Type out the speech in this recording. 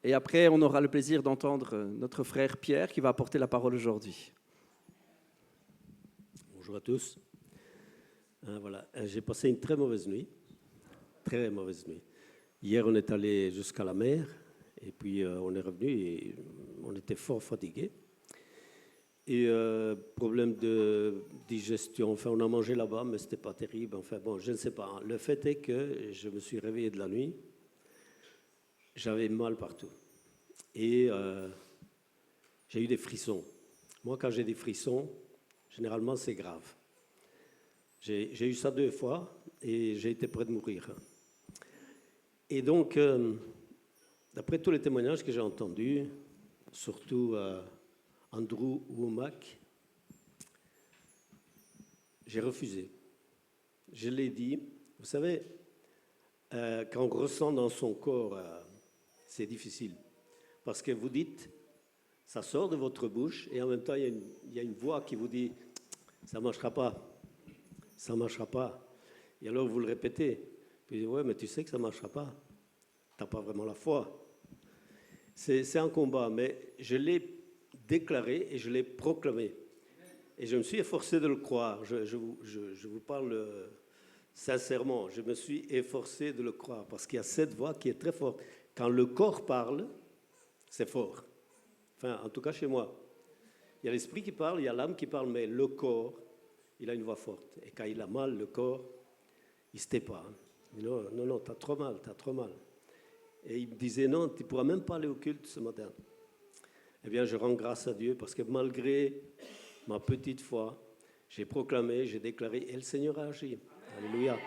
Et après, on aura le plaisir d'entendre notre frère Pierre qui va apporter la parole aujourd'hui. Bonjour à tous. Voilà, j'ai passé une très mauvaise nuit. Très mauvaise nuit. Hier, on est allé jusqu'à la mer et puis on est revenu et on était fort fatigués. Et problème de digestion. Enfin, on a mangé là-bas, mais c'était pas terrible. Enfin, bon, je ne sais pas. Le fait est que je me suis réveillé de la nuit. J'avais mal partout. Et j'ai eu des frissons. Moi, quand j'ai des frissons, généralement, c'est grave. J'ai eu ça 2 fois et j'ai été près de mourir. Et donc, d'après tous les témoignages que j'ai entendus, surtout Andrew Womack, j'ai refusé. Je l'ai dit. Vous savez, quand on ressent dans son corps, c'est difficile. Parce que vous dites, ça sort de votre bouche et en même temps, il y a une voix qui vous dit, ça ne marchera pas. Ça ne marchera pas. Et alors, vous le répétez. Puis, vous dites, ouais, mais tu sais que ça ne marchera pas. Tu n'as pas vraiment la foi. C'est un combat, mais je l'ai déclaré et je l'ai proclamé. Et je me suis efforcé de le croire. Je vous parle sincèrement. Je me suis efforcé de le croire parce qu'il y a cette voix qui est très forte. Quand le corps parle, c'est fort. Enfin, en tout cas chez moi. Il y a l'esprit qui parle, il y a l'âme qui parle, mais le corps, il a une voix forte. Et quand il a mal, le corps, il ne se tait pas. Non, non, non, t'as trop mal, t'as trop mal. Et il me disait, non, tu ne pourras même pas aller au culte ce matin. Eh bien, je rends grâce à Dieu parce que malgré ma petite foi, j'ai proclamé, j'ai déclaré, et le Seigneur a agi. Alléluia.